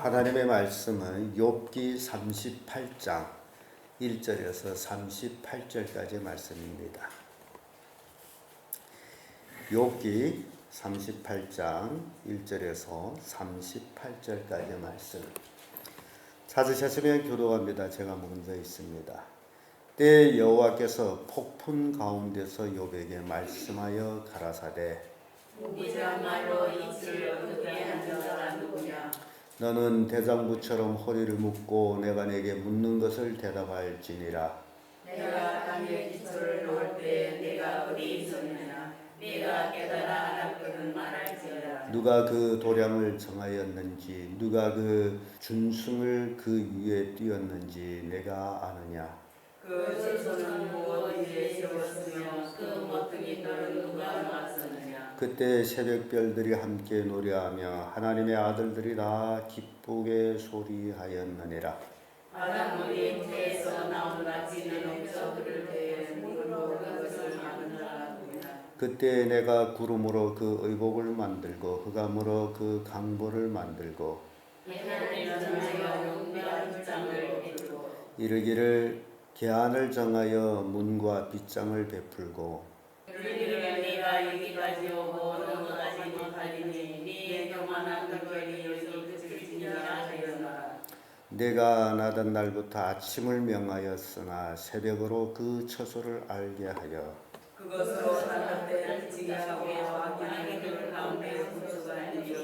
하나님의 말씀은 욥기 38장 1절에서 38절까지 말씀입니다. 욥기 38장 1절에서 38절까지 말씀. 찾으셨으면 교도합니다. 제가 먼저 있습니다. 때에 여호와께서 폭풍 가운데서 욥에게 말씀하여 가라사대 네가 말로 이치를 어떻게 한 자가 누구냐? 너는 대장부처럼 허리를 묶고 내가 네게 묻는 것을 대답할지니라. 내가 땅에 기초를 놓을 때 내가 어디 있었느냐? 내가 깨달아 알았거든 말할지어다. 누가 그 도량을 정하였는지 누가 그 준승을 그 위에 띄었는지 내가 아느냐. 그 질서는 무엇 위에 세웠으며 그 모퉁이 돌은 누가 놓았었느냐? 그때 새벽별들이 함께 노래하며 하나님의 아들들이 다 기쁘게 소리하였느니라. 바닷물이 잉태에서 나온 같이 너는 저들을 대해 물로 그것을 막은 자가 누구냐? 그때 내가 구름으로 그 의복을 만들고 흑암으로 그 강보를 만들고 하나님을 정하여 용비와 빗장을 베풀고 이르기를 계한을 정하여 문과 빗장을 베풀고 이르기를 내가 여기까지 오고 넘어가지 못하리니 네 교만한 덕결이 여기 그칠지니라 하였노라. 내가 나던 날부터 아침을 명하였으나 새벽으로 그 처소를 알게 하여 그것으로 사납되는 지기하고 악인의 가운데 구주가 있느니라.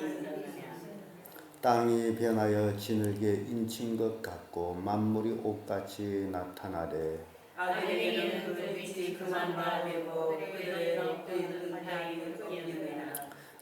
땅이 변하여 지늘게 인친 것 같고 만물이 옷같이 나타나되 아들에게는 그 빛이 그만 바되고 그의 덕들은 하이 끄이느니라.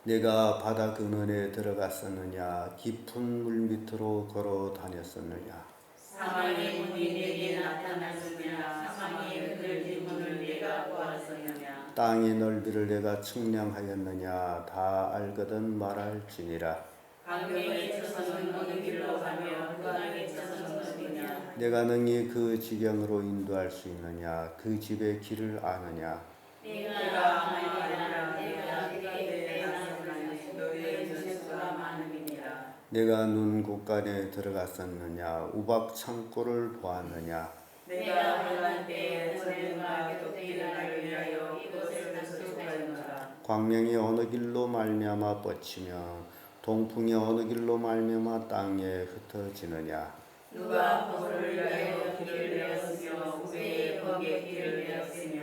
내가 바다 근원에 들어갔었느냐 깊은 물 밑으로 걸어 다녔었느냐. 사망의 문이 내게 나타났으며 사망의 그늘 문을 내가 보았었느냐. 땅의 넓이를 내가 측량하였느냐 다 알거든 말할지니라. 강경의 처소는 어느 길로 가며 흑암의 처소는 어디냐. 내가 능히 그 지경으로 인도할 수 있느냐 그 집의 길을 아느냐. 내가 아무리 아니라 내가 그에게 나서나니 너의 전수가 많음이니라. 내가 눈 곳간에 들어갔었느냐 우박 창고를 보았느냐. 내가 흘러간 때에 전쟁과 도끼를 위하여 이곳을 단속하였노라. 광명이 어느 길로 말미암아 뻗치며 동풍이 어느 길로 말미암아 땅에 흩어지느냐. 누가 포도를 위하여 길을 내었으며 왜 거기에 길을 내었으며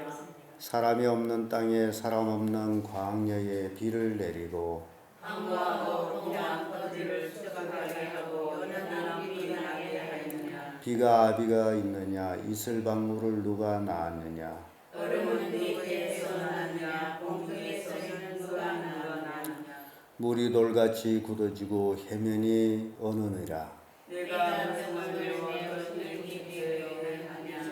사람이 없는 땅에 사람 없는 광야에 비를 내리고 항구하고 동안 퍼지를 수확하게 하고 연한 비를 나게 하였느냐. 비가 아비가 있느냐 이슬방울을 누가 낳았느냐. 얼음은 네 폐에서 나느냐 공중에서는 누가 나느냐. 물이 돌같이 굳어지고 해면이 어느니라. 내가 무슨 외워 너를 깊이 하냐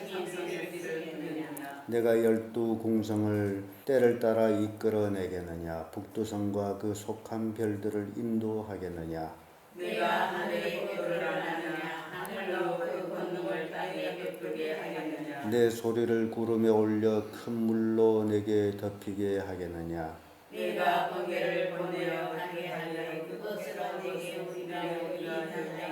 생명의 빛을 듣느냐. 내가 12궁성을 때를 따라 이끌어내겠느냐 북두성과 그 속한 별들을 인도하겠느냐. 내가 하늘의 꼴을 하느냐 하늘로 그 권능을 땅에 베풀게 하겠느냐. 내 소리를 구름에 올려 큰 물로 내게 덮이게 하겠느냐. 내가 번개를 보내어 하게 하려 그것으로 내게 우리나라 하겠느냐.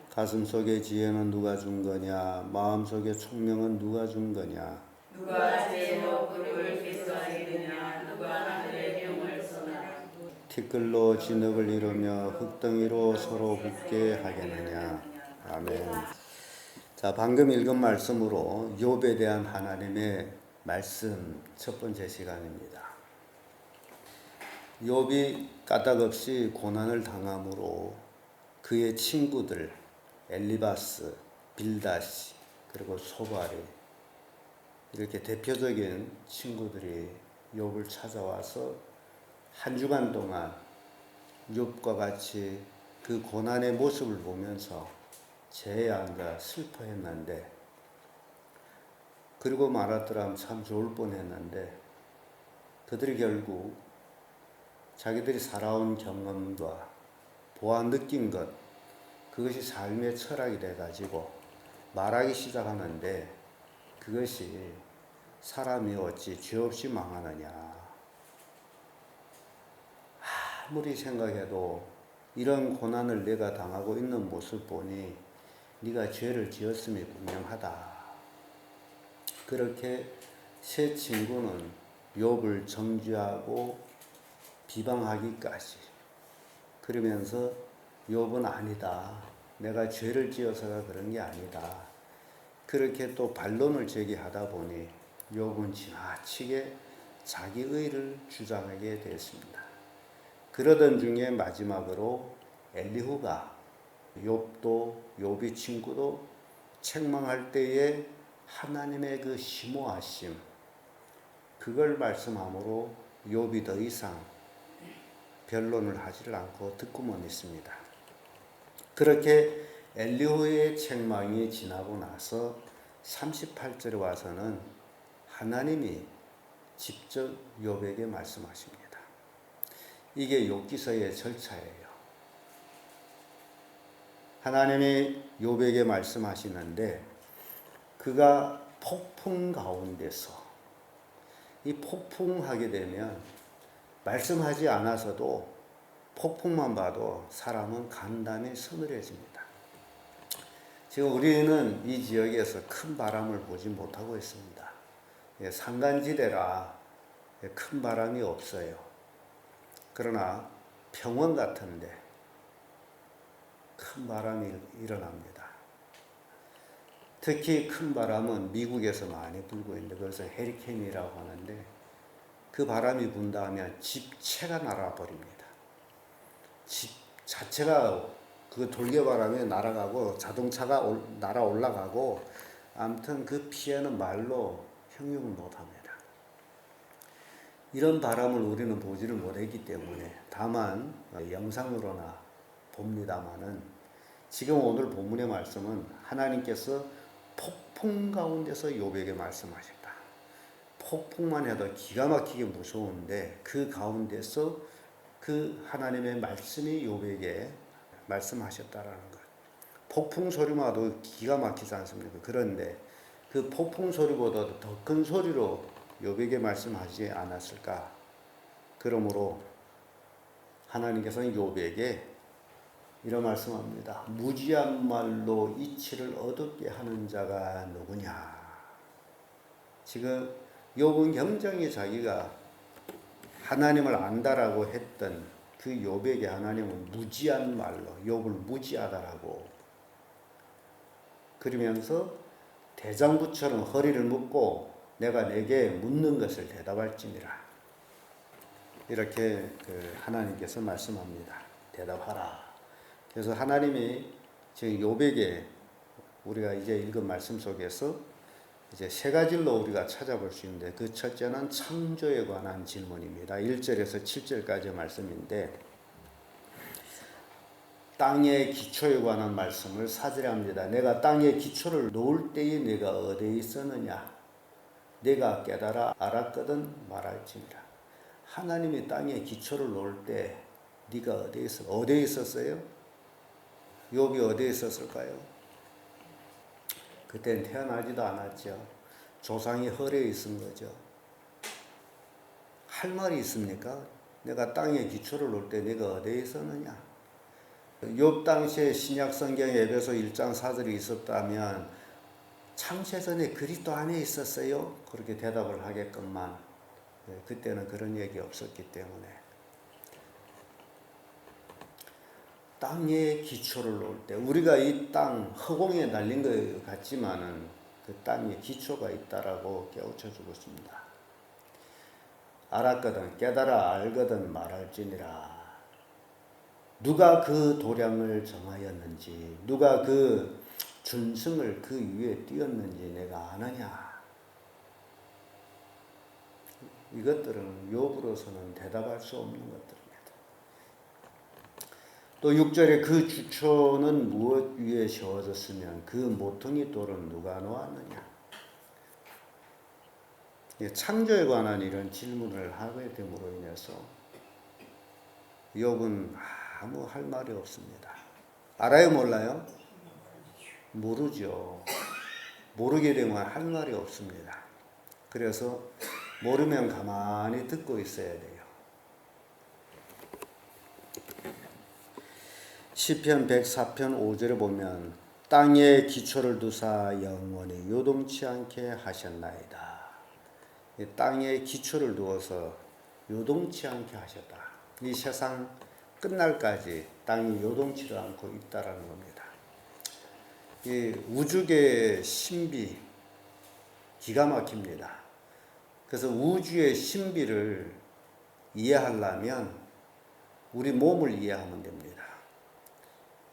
가슴속의 지혜는 누가 준 거냐 마음속의 총명은 누가 준 거냐. 누가 죄로 그룹을 개수하겠느냐. 누가 하늘의 병을 쏘나. 티끌로 진흙을 이루며 흙덩이로 서로 붙게 하겠느냐. 아멘. 자, 방금 읽은 말씀으로 욥에 대한 하나님의 말씀 첫 번째 시간입니다. 욥이 까닭없이 고난을 당함으로 그의 친구들 엘리바스, 빌다시 그리고 소발이 이렇게 대표적인 친구들이 욥을 찾아와서 한 주간 동안 욥과 같이 그 고난의 모습을 보면서 제양과 슬퍼했는데 그리고 말하더라면 참 좋을 뻔했는데 그들이 결국 자기들이 살아온 경험과 보아 느낀 것 그것이 삶의 철학이 돼가지고 말하기 시작하는데 그것이 사람이 어찌 죄 없이 망하느냐. 아무리 생각해도 이런 고난을 내가 당하고 있는 모습 보니 네가 죄를 지었음이 분명하다. 그렇게 세 친구는 욥을 정죄하고 비방하기까지. 그러면서 욥은 아니다. 내가 죄를 지어서가 그런 게 아니다. 그렇게 또 반론을 제기하다 보니 욥은 지나치게 자기 의를 주장하게 됐습니다. 그러던 중에 마지막으로 엘리후가 욥도 욥의 친구도 책망할 때에 하나님의 그 심오하심 그걸 말씀함으로 욥이 더 이상 변론을 하지를 않고 듣고만 있습니다. 그렇게 엘리후의 책망이 지나고 나서 38절에 와서는 하나님이 직접 욥에게 말씀하십니다. 이게 욥기서의 절차예요. 하나님이 욥에게 말씀하시는데 그가 폭풍 가운데서 이 폭풍하게 되면 말씀하지 않아서도 폭풍만 봐도 사람은 간담이 서늘해집니다. 지금 우리는 이 지역에서 큰 바람을 보지 못하고 있습니다. 산간지대라 큰 바람이 없어요. 그러나 평원 같은데 큰 바람이 일어납니다. 특히 큰 바람은 미국에서 많이 불고 있는데 그것을 해리케인이라고 하는데 그 바람이 분다 하면 집채가 날아버립니다. 집 자체가 그 돌개바람에 날아가고 자동차가 날아 올라가고 아무튼 그 피해는 말로 형용을 못합니다. 이런 바람을 우리는 보지를 못했기 때문에 다만 영상으로나 봅니다마는 지금 오늘 본문의 말씀은 하나님께서 폭풍 가운데서 욥에게 말씀하셨다. 폭풍만 해도 기가 막히게 무서운데 그 가운데서 그 하나님의 말씀이 욥에게 말씀하셨다라는 것. 폭풍 소리마도 기가 막히지 않습니까? 그런데 그 폭풍 소리보다 더 큰 소리로 욥에게 말씀하지 않았을까? 그러므로 하나님께서는 욥에게 이런 말씀합니다. 무지한 말로 이치를 어둡게 하는 자가 누구냐? 지금 욥은 굉장히 자기가 하나님을 안다라고 했던 그 욥에게 하나님은 무지한 말로 욥을 무지하다라고 그러면서 대장부처럼 허리를 묶고 내가 내게 묻는 것을 대답할지니라. 이렇게 하나님께서 말씀합니다. 대답하라. 그래서 하나님이 지금 욥에게 우리가 이제 읽은 말씀 속에서 이제 세 가지로 우리가 찾아볼 수 있는데 그 첫째는 창조에 관한 질문입니다. 1절에서 7절까지 말씀인데 땅의 기초에 관한 말씀을 4절에 합니다. 내가 땅의 기초를 놓을 때에 내가 어디에 있었느냐? 내가 깨달아 알았거든 말할지니라. 하나님이 땅의 기초를 놓을 때 네가 어디에 있었어요? 욥이 어디에 있었을까요? 그때는 태어나지도 않았죠. 조상이 허리에 있은 거죠. 할 말이 있습니까? 내가 땅의 기초를 놓을 때 내가 어디에 있었느냐? 욥 당시에 신약 성경에 에베소 1장 4절이 있었다면 창세전에 그리스도 안에 있었어요? 그렇게 대답을 하게끔만 그때는 그런 얘기 없었기 때문에 땅의 기초를 놓을 때 우리가 이 땅 허공에 날린 것 같지만은 그 땅에 기초가 있다라고 깨우쳐 주고 있습니다. 알았거든 깨달아 알거든 말할지니라. 누가 그 도량을 정하였는지 누가 그 준승을 그 위에 띄었는지 내가 아느냐. 이것들은 욥으로서는 대답할 수 없는 것들입니다. 또 6절에 그 주초는 무엇 위에 세워졌으면 그 모퉁이 돌은 누가 놓았느냐. 창조에 관한 이런 질문을 하게 됨으로 인해서 욥은 아무 할 말이 없습니다. 알아요 몰라요? 모르죠. 모르게 되면 할 말이 없습니다. 그래서 모르면 가만히 듣고 있어야 돼요. 시편 104편 5절에 보면 땅에 기초를 두사 영원히 요동치 않게 하셨나이다. 이 땅에 기초를 두어서 요동치 않게 하셨다. 이 세상 끝날까지 땅이 요동치를 않고 있다라는 겁니다. 이 우주계의 신비 기가 막힙니다. 그래서 우주의 신비를 이해하려면 우리 몸을 이해하면 됩니다.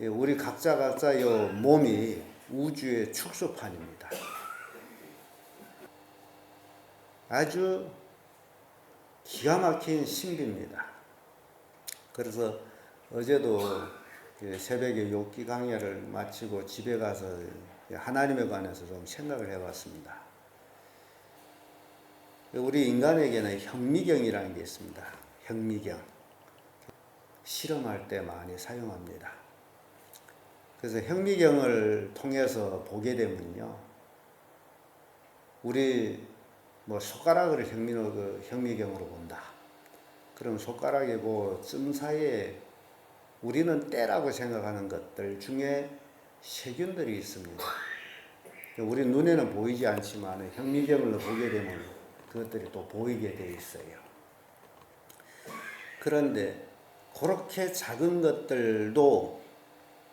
우리 각자의 몸이 우주의 축소판입니다. 아주 기가 막힌 신비입니다. 그래서 어제도 새벽에 욥기 강의를 마치고 집에 가서 하나님에 관해서 좀 생각을 해봤습니다. 우리 인간에게는 현미경이라는 게 있습니다. 현미경. 실험할 때 많이 사용합니다. 그래서 현미경을 통해서 보게 되면요, 우리 손가락을 현미경으로 본다. 그럼 손가락이고 점 사이에 우리는 때라고 생각하는 것들 중에 세균들이 있습니다. 우리 눈에는 보이지 않지만 현미경으로 보게 되면 그것들이 또 보이게 돼 있어요. 그런데 그렇게 작은 것들도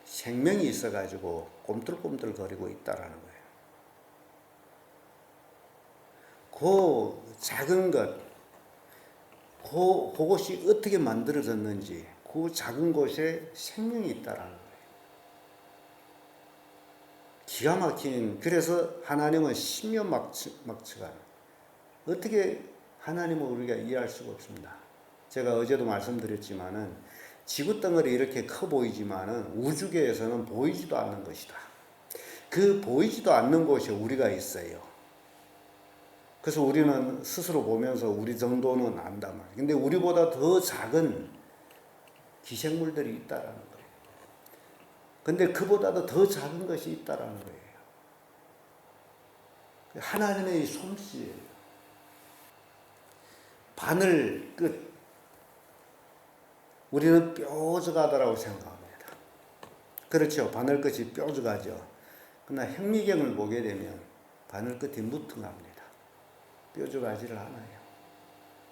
생명이 있어가지고 꼼틀꼼틀 거리고 있다라는 거예요. 그 작은 것, 그것이 어떻게 만들어졌는지, 그 작은 곳에 생명이 있다라는 거예요. 기가 막힌, 그래서 하나님은 신묘막측한, 어떻게 하나님을 우리가 이해할 수가 없습니다. 제가 어제도 말씀드렸지만은 지구덩어리 이렇게 커 보이지만은 우주계에서는 보이지도 않는 것이다. 그 보이지도 않는 곳에 우리가 있어요. 그래서 우리는 스스로 보면서 우리 정도는 안단 말이에요. 근데 우리보다 더 작은 기생물들이 있다라는 거예요. 근데 그보다도 더 작은 것이 있다라는 거예요. 하나님의 솜씨예요. 바늘 끝. 우리는 뾰족하다라고 생각합니다. 그렇죠. 바늘 끝이 뾰족하죠. 그러나 현미경을 보게 되면 바늘 끝이 뭉퉁합니다. 뾰족하지를 않아요.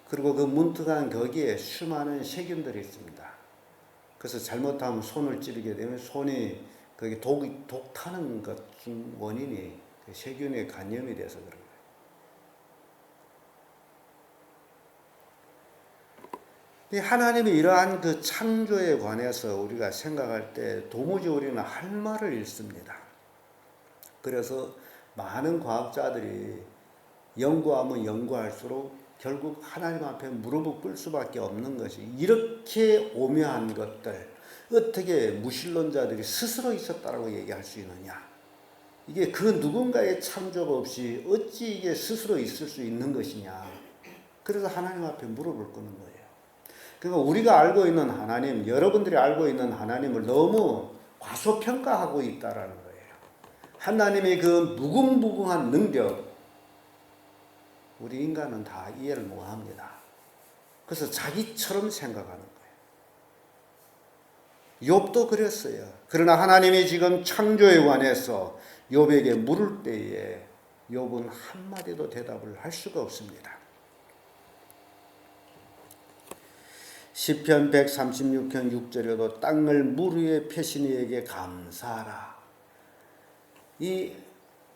그리고 그 뭉퉁한 거기에 수많은 세균들이 있습니다. 그래서 잘못하면 손을 찌르게 되면 손이 거기 독 타는 것 중 원인이 그 세균에 감염이 돼서 그런 거예요. 하나님이 이러한 그 창조에 관해서 우리가 생각할 때 도무지 우리는 할 말을 잃습니다. 그래서 많은 과학자들이 연구하면 연구할수록 결국 하나님 앞에 무릎을 꿇을 수밖에 없는 것이, 이렇게 오묘한 것들 어떻게 무신론자들이 스스로 있었다라고 얘기할 수 있느냐. 이게 그 누군가의 창조가 없이 어찌 이게 스스로 있을 수 있는 것이냐. 그래서 하나님 앞에 무릎을 꿇는 거예요. 그러니까 우리가 알고 있는 하나님, 여러분들이 알고 있는 하나님을 너무 과소평가하고 있다라는 거예요. 하나님의 그 무궁무궁한 능력, 우리 인간은 다 이해를 못합니다. 그래서 자기처럼 생각하는 거예요. 욥도 그랬어요. 그러나 하나님이 지금 창조에 관해서 욥에게 물을 때에 욥은 한마디도 대답을 할 수가 없습니다. 시편 136편 6절에도 땅을 물 위에 펴신 이에게 감사하라. 이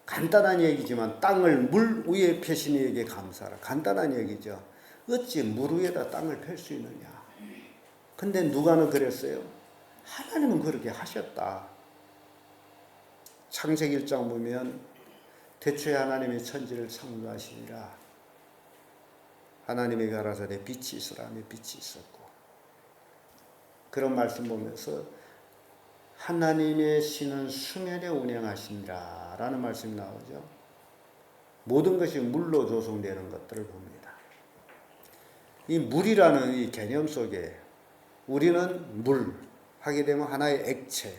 간단한 얘기지만 땅을 물 위에 펴신 이에게 감사하라. 간단한 얘기죠. 어찌 물 위에다 땅을 펼 수 있느냐. 근데 누가는 그랬어요? 하나님은 그렇게 하셨다. 창세기 1장 보면 태초에 하나님이 천지를 창조하시니라. 하나님이 가라사대 빛이 있으라 하며 빛이 있었고. 그런 말씀 보면서 하나님의 신은 수면에 운행하시니라 라는 말씀이 나오죠. 모든 것이 물로 조성되는 것들을 봅니다. 이 물이라는 이 개념 속에 우리는 물 하게 되면 하나의 액체,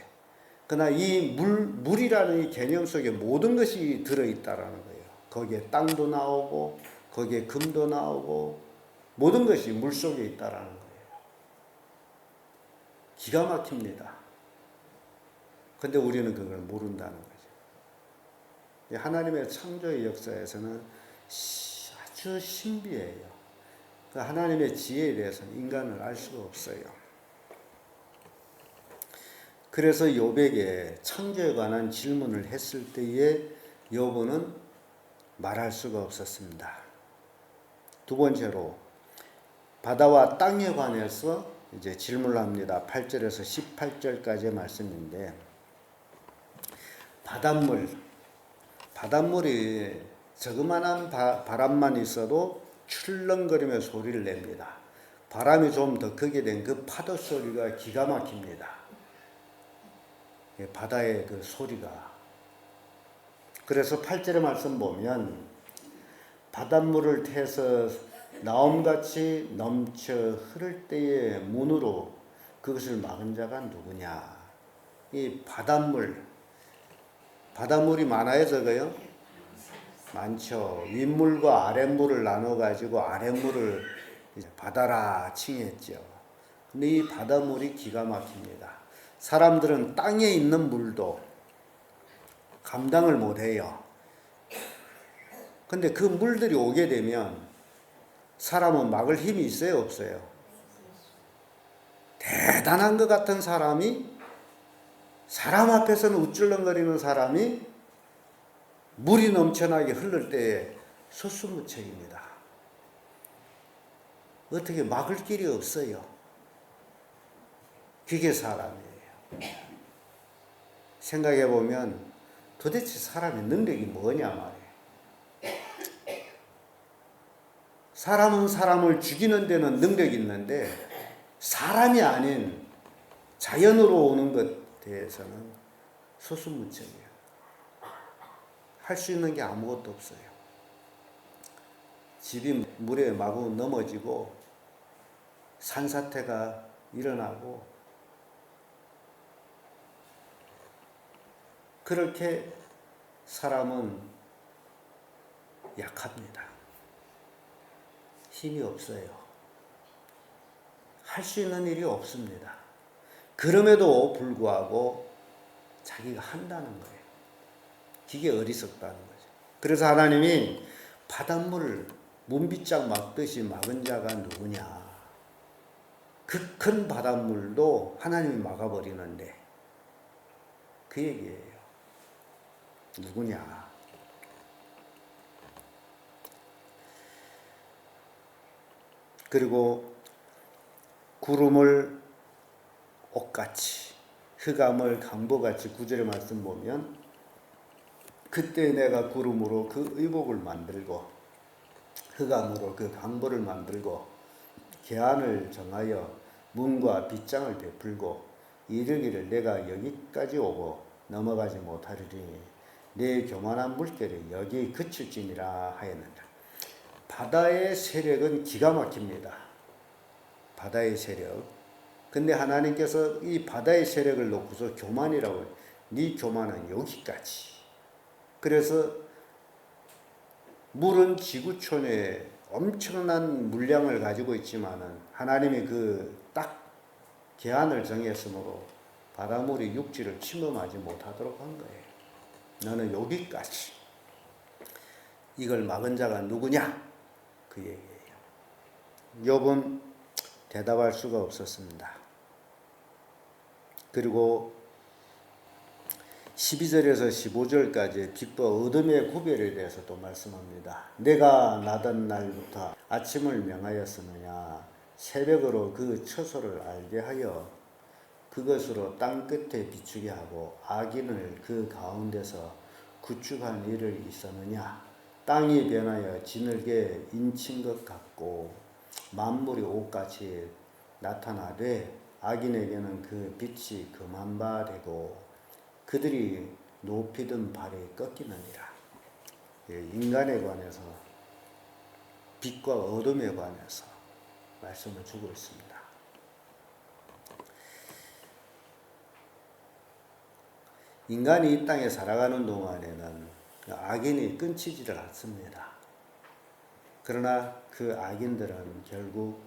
그러나 이 물이라는 이 개념 속에 모든 것이 들어있다라는 거예요. 거기에 땅도 나오고 거기에 금도 나오고 모든 것이 물 속에 있다라는 거예요. 기가 막힙니다. 근데 우리는 그걸 모른다는 거죠. 하나님의 창조의 역사에서는 아주 신비해요. 그 하나님의 지혜에 대해서는 인간은 알 수가 없어요. 그래서 욥에게 창조에 관한 질문을 했을 때에 욥은 말할 수가 없었습니다. 두 번째로 바다와 땅에 관해서 이제 질문을 합니다. 8절에서 18절까지의 말씀인데, 바닷물이 저그만한 바람만 있어도 출렁거리며 소리를 냅니다. 바람이 좀 더 크게 된 그 파도 소리가 기가 막힙니다. 바다의 그 소리가. 그래서 8절의 말씀 보면 바닷물을 태서 나옴같이 넘쳐 흐를 때의 문으로 그것을 막은 자가 누구냐. 이 바닷물이 많아요, 적어요? 많죠. 윗물과 아랫물을 나눠가지고 아랫물을 바다라 칭했죠. 근데 이 바닷물이 기가 막힙니다. 사람들은 땅에 있는 물도 감당을 못해요. 근데 그 물들이 오게 되면 사람은 막을 힘이 있어요, 없어요? 대단한 것 같은 사람이, 사람 앞에서는 우쭐렁거리는 사람이 물이 넘쳐나게 흐를 때에 소수무책입니다. 어떻게 막을 길이 없어요. 그게 사람이에요. 생각해 보면 도대체 사람의 능력이 뭐냐 말이에요. 사람은 사람을 죽이는 데는 능력이 있는데 사람이 아닌 자연으로 오는 것에 대해서는 소수무책이에요. 할 수 있는 게 아무것도 없어요. 집이 물에 마구 넘어지고 산사태가 일어나고 그렇게 사람은 약합니다. 힘이 없어요. 할 수 있는 일이 없습니다. 그럼에도 불구하고 자기가 한다는 거예요. 그게 어리석다는 거죠. 그래서 하나님이 바닷물을 문빗장 막듯이 막은 자가 누구냐. 그 큰 바닷물도 하나님이 막아버리는데 그 얘기예요. 누구냐. 그리고 구름을 옷같이 흑암을 강보같이 9절의 말씀 보면 그때 내가 구름으로 그 의복을 만들고 흑암으로 그 강보를 만들고 계안을 정하여 문과 빗장을 베풀고 이르기를 내가 여기까지 오고 넘어가지 못하리니 내 교만한 물결이 여기 그칠지니라 하였느니라. 바다의 세력은 기가 막힙니다. 바다의 세력. 근데 하나님께서 이 바다의 세력을 놓고서 교만이라고 해요. 네 교만은 여기까지. 그래서 물은 지구촌에 엄청난 물량을 가지고 있지만은 하나님이 그 딱 계안을 정했으므로 바닷물이 육지를 침범하지 못하도록 한 거예요. 너는 여기까지. 이걸 막은 자가 누구냐? 그 얘기예요. 욥은 대답할 수가 없었습니다. 그리고 12절에서 15절까지 빛과 어둠의 구별에 대해서 또 말씀합니다. 내가 나던 날부터 아침을 명하였으느냐. 새벽으로 그 처소를 알게 하여 그것으로 땅 끝에 비추게 하고 악인을 그 가운데서 구축한 일을 있었느냐. 땅이 변하여 지늘게 인친 것 같고 만물이 옷같이 나타나되 악인에게는 그 빛이 금한 바 되고 그들이 높이 든 발이 꺾이느니라. 인간에 관해서 빛과 어둠에 관해서 말씀을 주고 있습니다. 인간이 이 땅에 살아가는 동안에는 악인이 끊치지를 않습니다. 그러나 그 악인들은 결국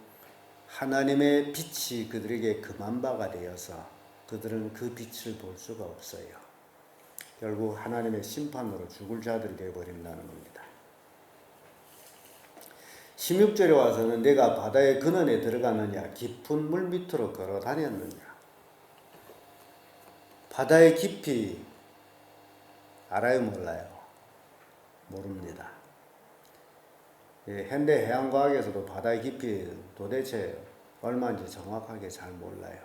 하나님의 빛이 그들에게 금한 바가 되어서 그들은 그 빛을 볼 수가 없어요. 결국 하나님의 심판으로 죽을 자들이 되어버린다는 겁니다. 16절에 와서는 내가 바다의 근원에 들어가느냐 깊은 물 밑으로 걸어 다녔느냐. 바다의 깊이 알아요, 몰라요? 모릅니다. 현대 해양과학에서도 바다의 깊이 도대체 얼마인지 정확하게 잘 몰라요.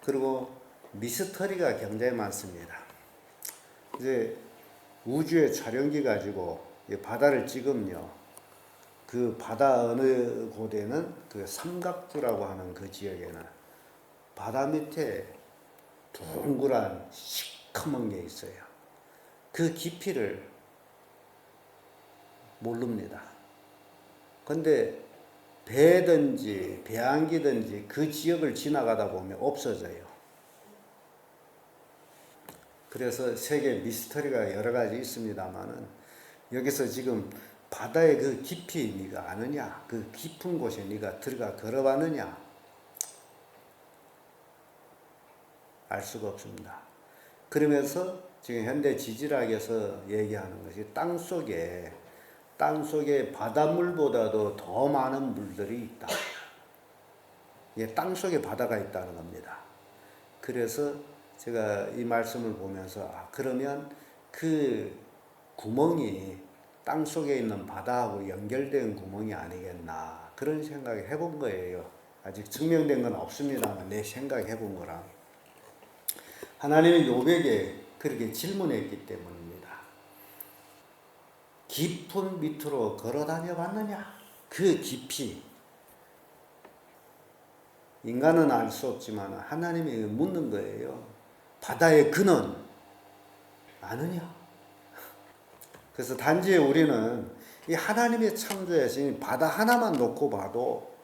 그리고 미스터리가 굉장히 많습니다. 이제 우주의 촬영기 가지고 바다를 찍으면요, 그 바다 어느 곳에는 그 삼각주라고 하는 그 지역에는 바다 밑에 동그란 시커먼 게 있어요. 그 깊이를 모릅니다. 근데 배든지 배안기든지 그 지역을 지나가다 보면 없어져요. 그래서 세계 미스터리가 여러 가지 있습니다만은 여기서 지금 바다의 그 깊이 네가 아느냐, 그 깊은 곳에 네가 들어가 걸어봤느냐, 알 수가 없습니다. 그러면서 지금 현대 지질학에서 얘기하는 것이 땅속에 바닷물보다도 더 많은 물들이 있다. 땅속에 바다가 있다는 겁니다. 그래서 제가 이 말씀을 보면서 그러면 그 구멍이 땅속에 있는 바다하고 연결된 구멍이 아니겠나, 그런 생각을 해본 거예요. 아직 증명된 건 없습니다만 내 생각해 본 거랑. 하나님은 욥에게 그렇게 질문했기 때문입니다. 깊은 밑으로 걸어 다녀 봤느냐? 그 깊이. 인간은 알 수 없지만 하나님이 묻는 거예요. 바다의 근원 아느냐? 그래서 단지 우리는 이 하나님의 창조하신 바다 하나만 놓고 봐도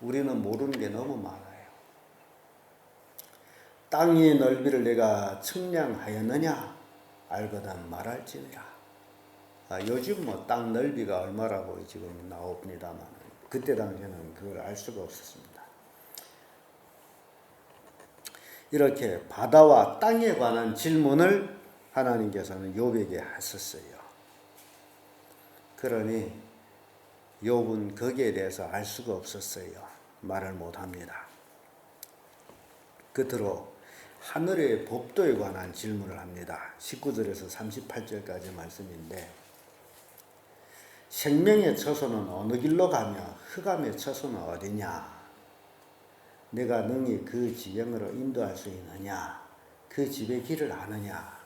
우리는 모르는 게 너무 많아요. 땅의 넓이를 내가 측량하였느냐? 알거든 말할지니라. 요즘 땅 넓이가 얼마라고 지금 나옵니다만 그때 당시에는 그걸 알 수가 없었습니다. 이렇게 바다와 땅에 관한 질문을 하나님께서는 욥에게 하셨어요. 그러니 욥은 거기에 대해서 알 수가 없었어요. 말을 못합니다. 끝으로 하늘의 법도에 관한 질문을 합니다. 19절에서 38절까지 말씀인데, 생명의 처소는 어느 길로 가며 흑암의 처소는 어디냐? 내가 능히 그 지경으로 인도할 수 있느냐? 그 집의 길을 아느냐?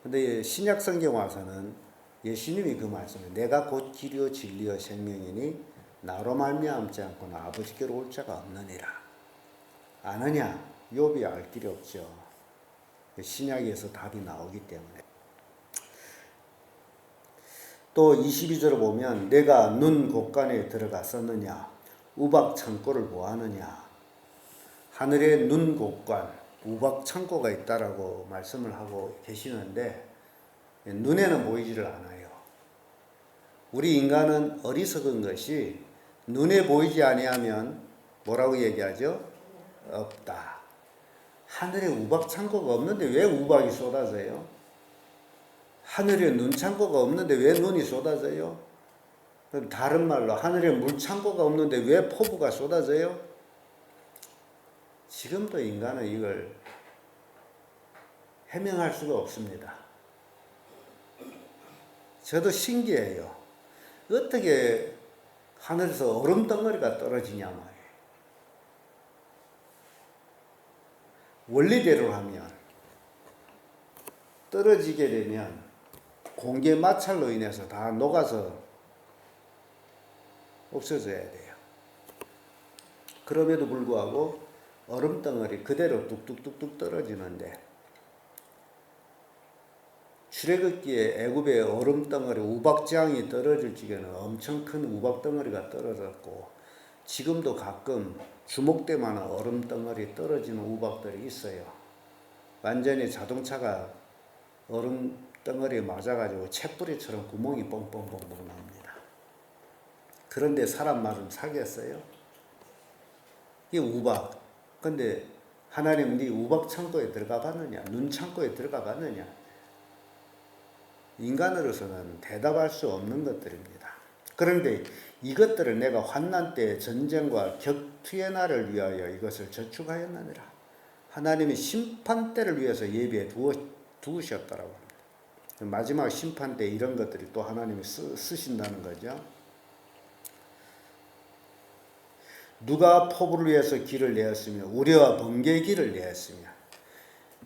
근데 신약 성경 와서는 예수님이 그 말씀을 내가 곧 길이요 진리요 생명이니 나로 말미암지 않고는 아버지께로 올 자가 없느니라. 아느냐? 욥이 알 길이 없죠. 신약에서 답이 나오기 때문에. 또 22절을 보면 내가 눈 곳간에 들어갔었느냐? 우박 창고를 보았느냐? 하늘에 눈 곳간, 우박 창고가 있다라고 말씀을 하고 계시는데 눈에는 보이지를 않아요. 우리 인간은 어리석은 것이 눈에 보이지 아니하면 뭐라고 얘기하죠? 없다. 하늘에 우박 창고가 없는데 왜 우박이 쏟아져요? 하늘에 눈 창고가 없는데 왜 눈이 쏟아져요? 다른 말로 하늘에 물 창고가 없는데 왜 폭우가 쏟아져요? 지금도 인간은 이걸 해명할 수가 없습니다. 저도 신기해요. 어떻게 하늘에서 얼음 덩어리가 떨어지냐 말이에요. 원리대로 하면 떨어지게 되면 공기의 마찰로 인해서 다 녹아서 없어져야 돼요. 그럼에도 불구하고 얼음 덩어리 그대로 뚝뚝뚝뚝 떨어지는데, 출애굽기에 애굽의 얼음 덩어리 우박장이 떨어질 적에는 엄청 큰 우박 덩어리가 떨어졌고, 지금도 가끔 주먹대만한 얼음 덩어리 떨어지는 우박들이 있어요. 완전히 자동차가 얼음 덩어리에 맞아가지고 채뿌리처럼 구멍이 뻥뻥뻥뻥 납니다. 그런데 사람 말은 사겠어요? 이게 우박. 근데 하나님 네 우박 창고에 들어가 봤느냐? 눈 창고에 들어가 봤느냐? 인간으로서는 대답할 수 없는 것들입니다. 그런데 이것들을 내가 환난 때 전쟁과 격투의 날을 위하여 이것을 저축하였느니라. 하나님이 심판 때를 위해서 예비해 두으셨다라고 합니다. 마지막 심판 때 이런 것들이 또 하나님이 쓰신다는 거죠. 누가 포부를 위해서 길을 내었으며 우리와 번개의 길을 내었으며.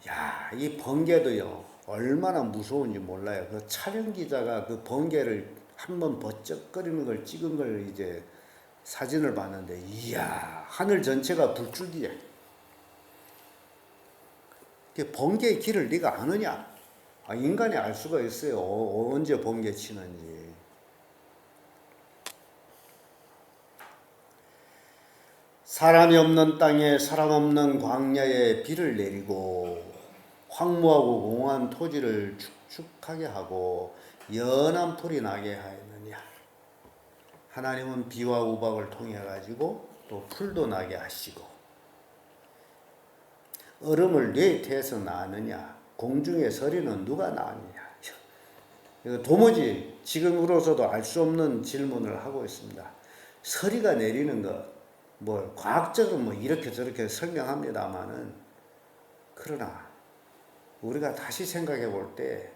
야, 이 번개도요 얼마나 무서운지 몰라요. 그 촬영 기자가 그 번개를 한번 버쩍거리는 걸 찍은 걸 이제 사진을 봤는데, 이야, 하늘 전체가 불줄기야. 번개의 길을 네가 아느냐? 인간이 알 수가 있어요. 언제 번개 치는지. 사람이 없는 땅에 사람 없는 광야에 비를 내리고 황무하고 공허한 토지를 축축하게 하고 연한 풀이 나게 하였느냐. 하나님은 비와 우박을 통해 가지고 또 풀도 나게 하시고, 얼음을 뇌태에서 낳느냐, 공중의 서리는 누가 낳느냐. 도무지 지금으로서도 알 수 없는 질문을 하고 있습니다. 서리가 내리는 것, 뭐 과학적으로 뭐 이렇게 저렇게 설명합니다만은, 그러나 우리가 다시 생각해 볼 때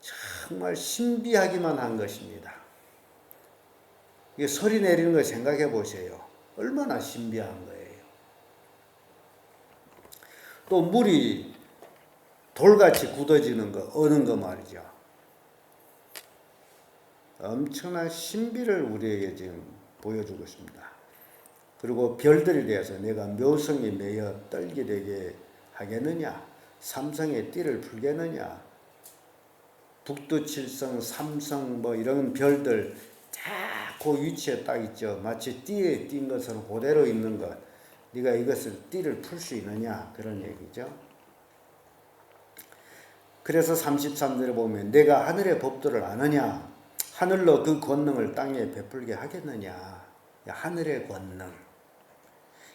정말 신비하기만 한 것입니다. 이게 서리 내리는 걸 생각해 보세요. 얼마나 신비한 거예요. 또 물이 돌같이 굳어지는 거, 어는 거 말이죠. 엄청난 신비를 우리에게 지금 보여주고 있습니다. 그리고 별들에 대해서 내가 묘성이 매여 떨게 되게 하겠느냐, 삼성의 띠를 풀겠느냐, 북두칠성, 삼성 뭐 이런 별들 다 그 위치에 딱 있죠. 마치 띠에 띈 것처럼 그대로 있는 것. 네가 이것을 띠를 풀 수 있느냐, 그런 얘기죠. 그래서 33절에 보면 내가 하늘의 법도를 아느냐, 하늘로 그 권능을 땅에 베풀게 하겠느냐. 하늘의 권능,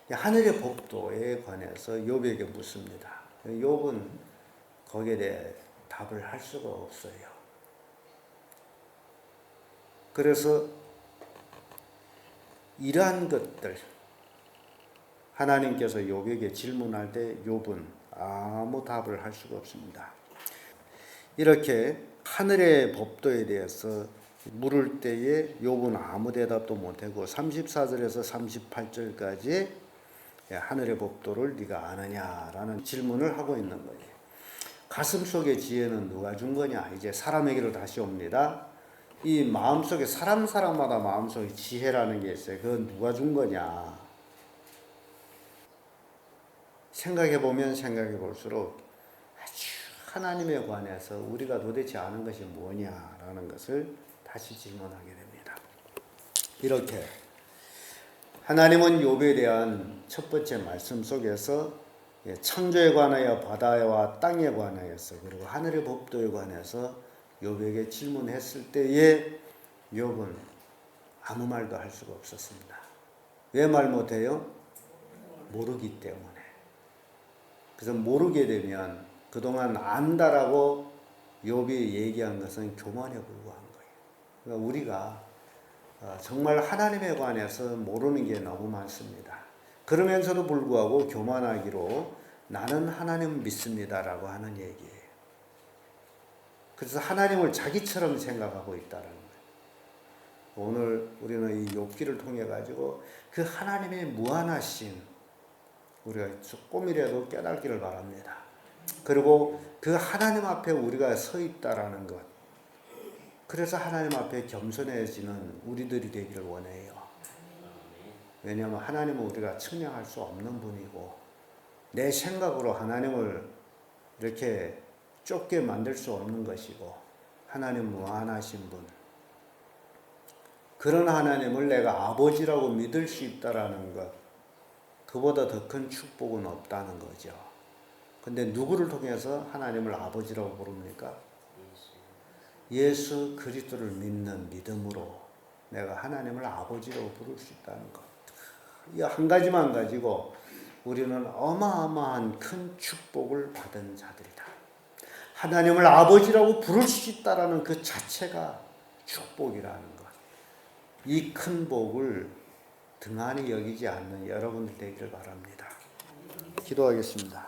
하늘의 법도에 관해서 욥에게 묻습니다. 욥은 거기에 대해 답을 할 수가 없어요. 그래서 이러한 것들 하나님께서 욥에게 질문할 때 욥은 아무 답을 할 수가 없습니다. 이렇게 하늘의 법도에 대해서 물을 때에 욥은 아무 대답도 못하고 34절에서 38절까지 하늘의 법도를 네가 아느냐라는 질문을 하고 있는 거예요. 가슴 속의 지혜는 누가 준 거냐? 이제 사람에게로 다시 옵니다. 이 마음속에 사람마다 마음속에 지혜라는 게 있어요. 그건 누가 준 거냐? 생각해 보면 생각해 볼수록 아주 하나님에 관해서 우리가 도대체 아는 것이 뭐냐라는 것을 다시 질문하게 됩니다. 이렇게 하나님은 욥에 대한 첫 번째 말씀 속에서 창조에 관하여 바다와 땅에 관하여서 그리고 하늘의 법도에 관해서 욥에게 질문했을 때에 욥은 아무 말도 할 수가 없었습니다. 왜 말 못해요? 모르기 때문에. 그래서 모르게 되면 그동안 안다라고 욥이 얘기한 것은 교만에 불과한 거예요. 그러니까 우리가 정말 하나님에 관해서 모르는 게 너무 많습니다. 그러면서도 불구하고 교만하기로 나는 하나님 믿습니다라고 하는 얘기예요. 그래서 하나님을 자기처럼 생각하고 있다는 거예요. 오늘 우리는 이 욥기를 통해 가지고 그 하나님의 무한하심 우리가 조금이라도 깨닫기를 바랍니다. 그리고 그 하나님 앞에 우리가 서 있다라는 것. 그래서 하나님 앞에 겸손해지는 우리들이 되기를 원해요. 왜냐하면 하나님은 우리가 측량할 수 없는 분이고 내 생각으로 하나님을 이렇게 좁게 만들 수 없는 것이고 하나님 무한하신 분, 그런 하나님을 내가 아버지라고 믿을 수 있다라는 것, 그보다 더 큰 축복은 없다는 거죠. 근데 누구를 통해서 하나님을 아버지라고 부릅니까? 예수 그리스도를 믿는 믿음으로 내가 하나님을 아버지라고 부를 수 있다는 것. 이 한 가지만 가지고 우리는 어마어마한 큰 축복을 받은 자들이다. 하나님을 아버지라고 부를 수 있다라는 그 자체가 축복이라는 것. 이 큰 복을 등한히 여기지 않는 여러분들 되기를 바랍니다. 기도하겠습니다.